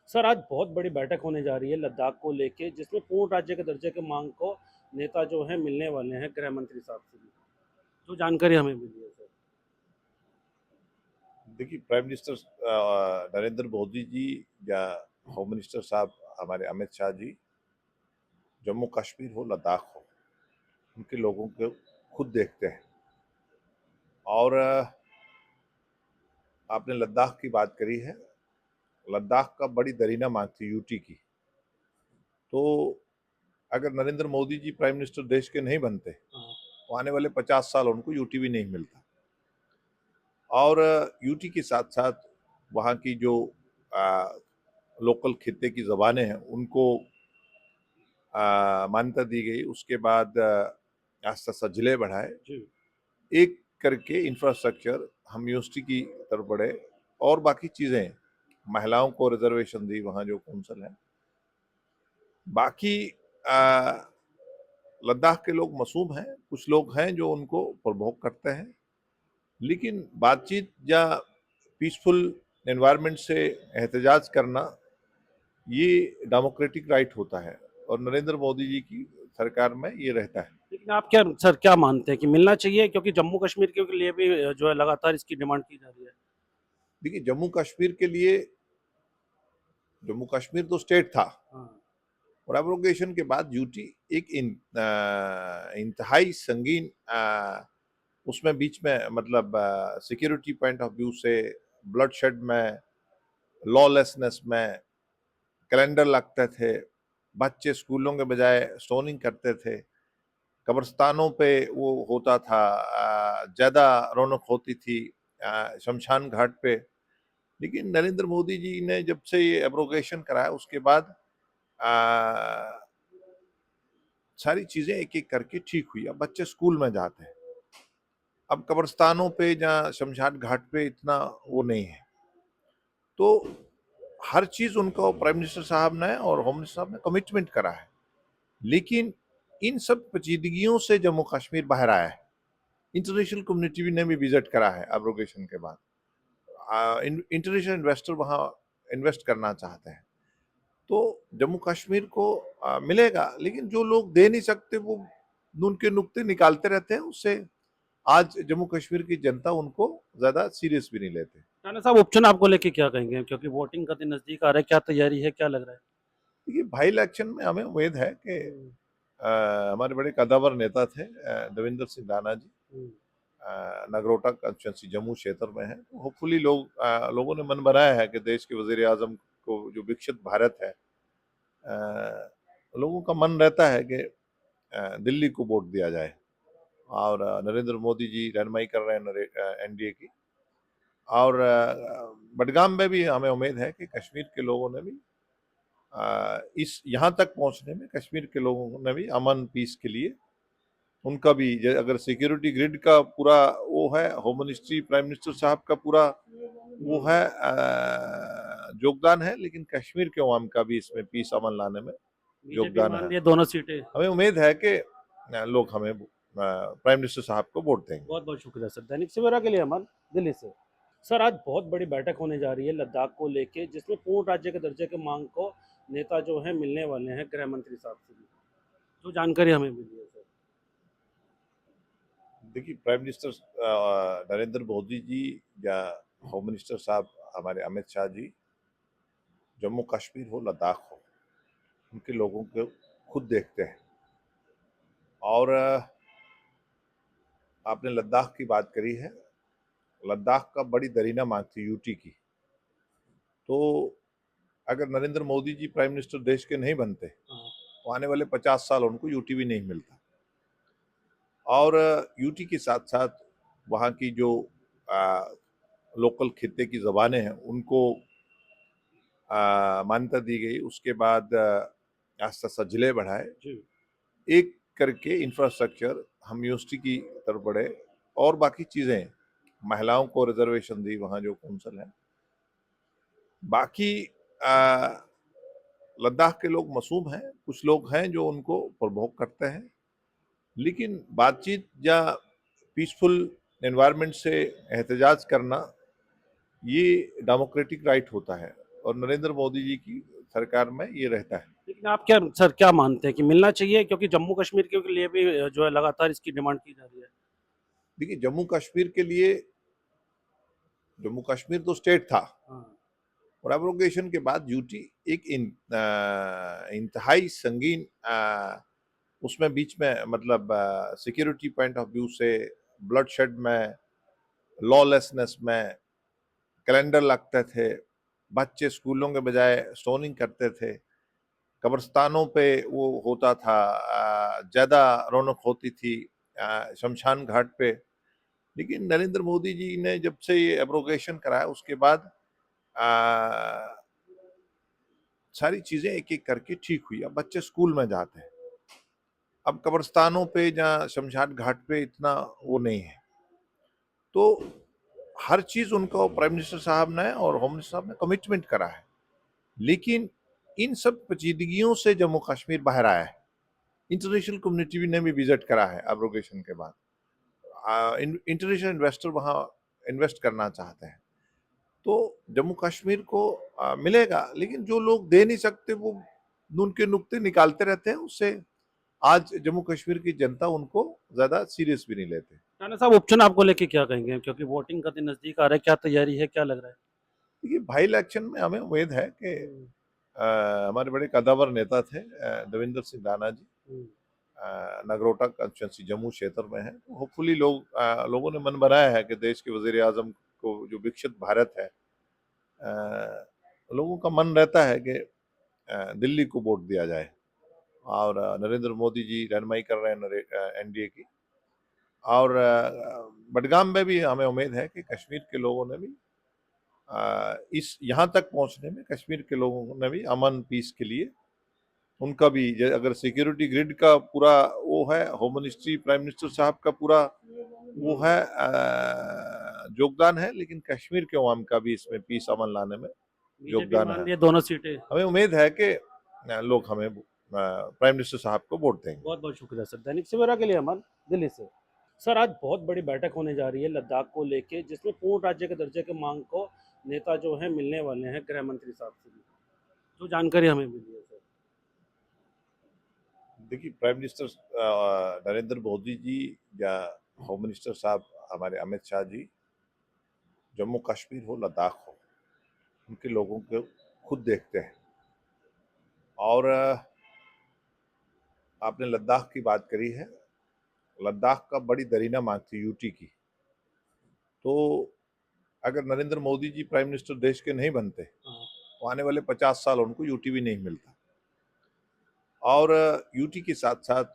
Sir, आज बहुत बड़ी बैठक होने जा रही है लद्दाख को लेके, जिसमें पूर्ण राज्य के दर्जे की मांग को नेता जो हैं मिलने वाले हैं गृह मंत्री साहब से भी। जो जानकारी हमें मिली है सर। देखिए, प्राइम मिनिस्टर नरेंद्र मोदी जी या होम मिनिस्टर साहब हमारे अमित शाह जी, जम्मू कश्मीर हो लद्दाख हो, उनके लोगों को खुद देखते हैं। और आपने लद्दाख की बात करी है। लद्दाख का बड़ी दरीना मांग थी यूटी की। तो अगर नरेंद्र मोदी जी प्राइम मिनिस्टर देश के नहीं बनते हाँ। तो आने वाले 50 साल उनको यूटी भी नहीं मिलता। और यूटी के साथ साथ वहाँ की जो लोकल खित्ते की जबानें हैं उनको मान्यता दी गई। उसके बाद आस्ता आस्ता जिले बढ़ाए, जी। एक करके इंफ्रास्ट्रक्चर हम यूनिवर्सिटी की तरफ बढ़े, और बाकी चीजें, महिलाओं को रिजर्वेशन दी वहाँ जो कौंसल है। बाकी लद्दाख के लोग मासूम हैं, कुछ लोग हैं जो उनको प्रभोग करते हैं, लेकिन बातचीत या पीसफुल एनवायरनमेंट से एहतजाज करना ये डेमोक्रेटिक राइट होता है, और नरेंद्र मोदी जी की सरकार में ये रहता है। लेकिन आप क्या सर क्या मानते हैं कि मिलना चाहिए, क्योंकि जम्मू कश्मीर के लिए भी जो है लगातार इसकी डिमांड की जा रही है। देखिए, जम्मू कश्मीर के लिए, जम्मू कश्मीर तो स्टेट था, हाँ। और एब्रोगेशन के बाद यूटी एक इंतहाई संगीन उसमें बीच में, मतलब सिक्योरिटी पॉइंट ऑफ व्यू से, ब्लडशेड में, लॉलेसनेस में, कैलेंडर लगते थे, बच्चे स्कूलों के बजाय स्टोनिंग करते थे, कब्रस्तानों पे वो होता था, ज्यादा रौनक होती थी शमशान घाट पे। लेकिन नरेंद्र मोदी जी ने जब से ये एब्रोगेशन कराया उसके बाद आ, सारी चीजें एक एक करके ठीक हुई। अब बच्चे स्कूल में जाते हैं, अब कब्रस्तानों पे या शमशान घाट पे इतना वो नहीं है। तो हर चीज उनको प्राइम मिनिस्टर साहब ने और होम मिनिस्टर साहब ने कमिटमेंट करा है। लेकिन इन सब पेचीदगियों से जम्मू कश्मीर बाहर आया है। इंटरनेशनल कम्युनिटी ने भी विजिट करा है एब्रोगेशन के बाद। इंटरनेशनल इन्वेस्टर वहां इन्वेस्ट करना चाहते हैं। तो जम्मू कश्मीर को मिलेगा, लेकिन जो लोग दे नहीं सकते वो उनके नुक्ते निकालते रहते हैं। उससे आज जम्मू कश्मीर की जनता उनको ज्यादा सीरियस भी नहीं लेते। राणा साहब, उपचुनाव को लेके क्या कहेंगे, क्योंकि वोटिंग का दिन नजदीक आ रहा है, क्या तैयारी है, क्या लग रहा है? देखिए, भाई इलेक्शन में हमें उम्मीद है कि हम्म। हमारे बड़े कदावर नेता थे देवेंद्र सिंह राणा जी, हम्म। नगरोटा कंस्टिट्यूंसी जम्मू क्षेत्र में है। तो होपफुली लोगों ने मन बनाया है कि देश के वजीर आजम को जो विकसित भारत है, लोगों का मन रहता है कि दिल्ली को वोट दिया जाए। और नरेंद्र मोदी जी रहनुमाई कर रहे हैं एनडीए की। और बडगाम में भी हमें उम्मीद है कि कश्मीर के लोगों ने भी इस यहाँ तक पहुंचने में, कश्मीर के लोगों ने भी अमन पीस के लिए उनका भी, अगर सिक्योरिटी ग्रिड का पूरा वो है, होम मिनिस्ट्री प्राइम मिनिस्टर साहब का पूरा वो है योगदान है, लेकिन कश्मीर के अवाम का भी इसमें पीस अमन लाने में बीजेपी योगदान मान है। रही है दोनों सीटें। हमें उम्मीद है कि लोग हमें प्राइम मिनिस्टर साहब को वोट देंगे। बहुत बहुत शुक्रिया सर, दैनिक सवेरा के लिए अमन, दिल्ली से। सर, आज बहुत बड़ी बैठक होने जा रही है लद्दाख को लेके, जिसमें पूर्ण राज्य के दर्जे की मांग को नेता जो हैं मिलने वाले हैं गृह मंत्री साहब से भी। जो जानकारी हमें मिली है सर। देखिए, प्राइम मिनिस्टर नरेंद्र मोदी जी या होम मिनिस्टर साहब हमारे अमित शाह जी, जम्मू कश्मीर हो लद्दाख हो, उनके लोगों को खुद देखते हैं। और आपने लद्दाख की बात करी है। लद्दाख का बड़ी दरीना मांग थी यूटी की। तो अगर नरेंद्र मोदी जी प्राइम मिनिस्टर देश के नहीं बनते हाँ। तो आने वाले 50 साल उनको यूटी भी नहीं मिलता। और यूटी के साथ साथ वहाँ की जो लोकल खित्ते की जबानें हैं उनको मान्यता दी गई। उसके बाद आस्ता आस्ता जिले बढ़ाए, जी। एक करके इंफ्रास्ट्रक्चर हम यूनिवर्सिटी की तरफ बढ़े, और बाकी चीजें, महिलाओं को रिजर्वेशन दी वहाँ जो कौंसल है। बाकी लद्दाख के लोग मासूम हैं, कुछ लोग हैं जो उनको प्रभोग करते हैं, लेकिन बातचीत या पीसफुल एनवायरनमेंट से एहतजाज करना ये डेमोक्रेटिक राइट होता है, और नरेंद्र मोदी जी की सरकार में ये रहता है। लेकिन आप क्या सर क्या मानते हैं कि मिलना चाहिए, क्योंकि जम्मू कश्मीर के लिए भी जो है लगातार इसकी डिमांड की जा रही है। देखिए, जम्मू कश्मीर तो स्टेट था, हाँ। और एब्रोगेशन के बाद यूटी एक इंतहाई संगीन उसमें बीच में मतलब सिक्योरिटी पॉइंट ऑफ व्यू से, ब्लडशेड में, लॉलेसनेस में, कैलेंडर लगते थे, बच्चे स्कूलों के बजाय स्टोनिंग करते थे, कब्रिस्तानों पे वो होता था, ज्यादा रौनक होती थी शमशान घाट पे। लेकिन नरेंद्र मोदी जी ने जब से ये एब्रोगेशन कराया उसके बाद आ, सारी चीजें एक एक करके ठीक हुई। अब बच्चे स्कूल में जाते हैं, अब कब्रिस्तानों पे या शमशान घाट पे इतना वो नहीं है। तो हर चीज उनको प्राइम मिनिस्टर साहब ने और होम मिनिस्टर साहब ने कमिटमेंट करा है। लेकिन इन सब पेचीदगियों से जम्मू कश्मीर बाहर आया है। इंटरनेशनल कम्युनिटी ने भी विजिट करा है एब्रोगेशन के बाद। इंटरनेशनल इन्वेस्टर वहां इन्वेस्ट करना चाहते हैं, तो जम्मू कश्मीर को मिलेगा। लेकिन जो लोग दे नहीं सकते वो नून के नुक्ते निकालते रहते हैं, उससे आज जम्मू कश्मीर की जनता उनको ज्यादा सीरियस भी नहीं लेते। राणा साहब, उपचुनाव को लेके क्या कहेंगे, क्योंकि वोटिंग का दिन नजदीक आ रहा है, क्या तैयारी है, क्या लग रहा है? देखिए, भाई इलेक्शन में हमें उम्मीद है कि हम्म, हमारे बड़े कदावर नेता थे देवेंद्र सिंह राणा जी, हम्म, नगरोटा कंस्टिट्यूंसी जम्मू क्षेत्र में है। तो होपफुली लोगों ने मन बनाया है कि देश के वजीर आजम को जो विकसित भारत है, लोगों का मन रहता है कि दिल्ली को वोट दिया जाए, और नरेंद्र मोदी जी रहनुमाई कर रहे हैं एनडीए की। और बडगाम में भी हमें उम्मीद है कि कश्मीर के लोगों ने भी इस यहाँ तक पहुंचने में, कश्मीर के लोगों ने भी अमन पीस के लिए उनका भी, अगर सिक्योरिटी ग्रिड का पूरा वो है, होम मिनिस्ट्री प्राइम मिनिस्टर साहब का पूरा वो है योगदान है, लेकिन कश्मीर के अवाम का भी इसमें पीस अमन लाने में बीजेपी योगदान मान है। लिया दोनों सीटें। हमें उम्मीद है कि लोग हमें प्राइम मिनिस्टर साहब को वोट देंगे। बहुत बहुत शुक्रिया सर, दैनिक सवेरा के लिए अमन, दिल्ली से। सर, आज बहुत बड़ी बैठक होने जा रही है लद्दाख को लेके, जिसमें पूर्ण राज्य के दर्जे के मांग को नेता जो है मिलने वाले हैं गृह मंत्री साहब से भी, जो जानकारी हमें मिली है सर। देखिए, प्राइम मिनिस्टर नरेंद्र मोदी जी या होम मिनिस्टर साहब हमारे अमित शाह जी, जम्मू कश्मीर हो, लद्दाख हो, उनके लोगों को खुद देखते हैं। और आपने लद्दाख की बात करी है, लद्दाख का बड़ी दरीना मांग थी यूटी की। तो अगर नरेंद्र मोदी जी प्राइम मिनिस्टर देश के नहीं बनते हाँ। तो आने वाले 50 साल उनको यूटी भी नहीं मिलता। और यूटी के साथ साथ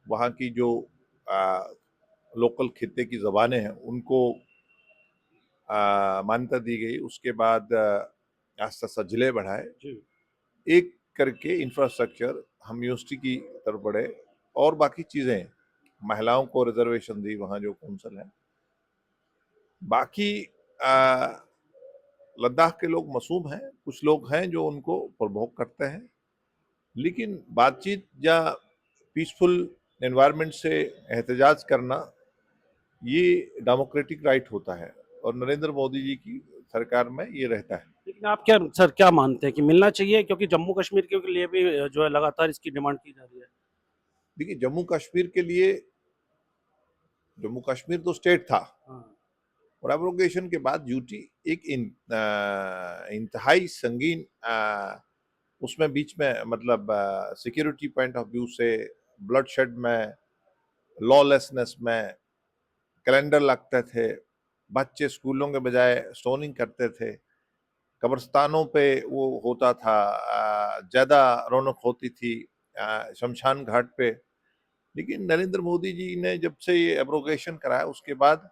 वहाँ की जो लोकल खित्ते की जबानें हैं उनको मान्यता दी गई। उसके बाद आस्ता आस्ता जिले बढ़ाए, जी। एक करके इंफ्रास्ट्रक्चर हम यूनिवर्सिटी की तरफ बढ़े, और बाकी चीजें, महिलाओं को रिजर्वेशन दी वहाँ जो कौंसल है। बाकी लद्दाख के लोग मासूम हैं, कुछ लोग हैं जो उनको प्रभोग करते हैं, लेकिन बातचीत या पीसफुल एनवायरनमेंट से एहतजाज करना ये डेमोक्रेटिक राइट होता है, और नरेंद्र मोदी जी की सरकार में ये रहता है। लेकिन आप क्या सर क्या मानते हैं कि मिलना चाहिए, क्योंकि जम्मू कश्मीर के लिए भी जो है लगातार इसकी डिमांड की जा रही है। देखिए, जम्मू कश्मीर तो स्टेट था, हाँ। और एब्रोगेशन के बाद यूटी एक इंतहाई संगीन उसमें बीच में मतलब सिक्योरिटी पॉइंट ऑफ व्यू से, ब्लडशेड में, लॉलेसनेस में, कैलेंडर लगते थे, बच्चे स्कूलों के बजाय स्टोनिंग करते थे, कब्रिस्तानों पे वो होता था, ज्यादा रौनक होती थी शमशान घाट पे। लेकिन नरेंद्र मोदी जी ने जब से ये एब्रोगेशन कराया उसके बाद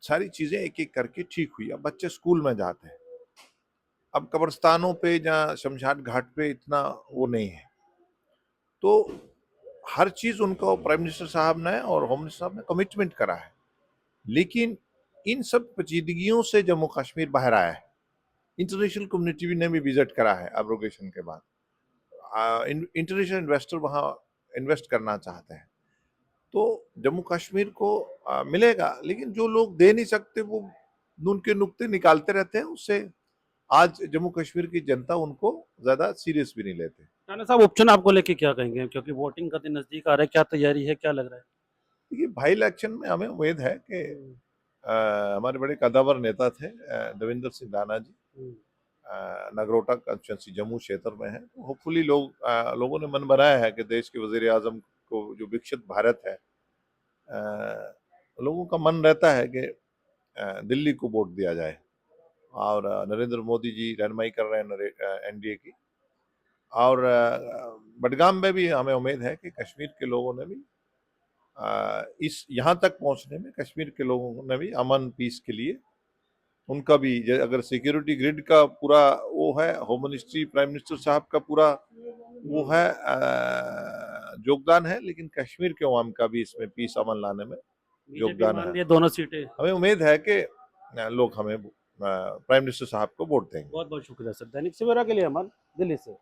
सारी चीजें एक एक करके ठीक हुई। अब बच्चे स्कूल में जाते हैं, अब कब्रिस्तानों पे या शमशान घाट पे इतना वो नहीं है। तो हर चीज उनको प्राइम मिनिस्टर साहब ने और होम मिनिस्टर साहब ने कमिटमेंट करा है। लेकिन इन सब पेचीदगियों से जम्मू कश्मीर बाहर आया है। इंटरनेशनल कम्युनिटी ने भी विजिट करा है एब्रोगेशन के बाद। इंटरनेशनल इन्वेस्टर वहां इन्वेस्ट करना चाहते हैं, तो जम्मू कश्मीर को मिलेगा। लेकिन जो लोग दे नहीं सकते वो नून के नुक्ते निकालते रहते हैं, उससे आज जम्मू कश्मीर की जनता उनको ज्यादा सीरियस भी नहीं लेते। राणा साहब उपचुनाव को लेके क्या कहेंगे, क्योंकि वोटिंग का दिन नजदीक आ रहा है, क्या तैयारी है, क्या लग रहा है? देखिए, भाई इलेक्शन में हमें उम्मीद है कि हमारे बड़े कद्दावर नेता थे देवेंद्र सिंह राणा जी, नगरोटा कंस्टिट्यूंसी जम्मू क्षेत्र में है। होपफुली लोगों ने मन बनाया है कि देश के वजीर आजम को जो विकसित भारत है, लोगों का मन रहता है कि दिल्ली को वोट दिया जाए, और नरेंद्र मोदी जी रहनुमाई कर रहे हैं एनडीए की। और बडगाम में भी हमें उम्मीद है कि कश्मीर के लोगों ने भी इस यहाँ तक पहुंचने में, कश्मीर के लोगों ने भी अमन पीस के लिए उनका भी, अगर सिक्योरिटी ग्रिड का पूरा वो है, होम मिनिस्ट्री प्राइम मिनिस्टर साहब का पूरा वो है योगदान है, लेकिन कश्मीर के अवाम का भी इसमें पीस अमन लाने में बीजेपी योगदान मान है। रही है दोनों सीटें। हमें उम्मीद है कि लोग हमें प्राइम मिनिस्टर साहब को वोट देंगे। बहुत बहुत शुक्रिया सर। दैनिक सवेरा के लिए अमन, दिल्ली से।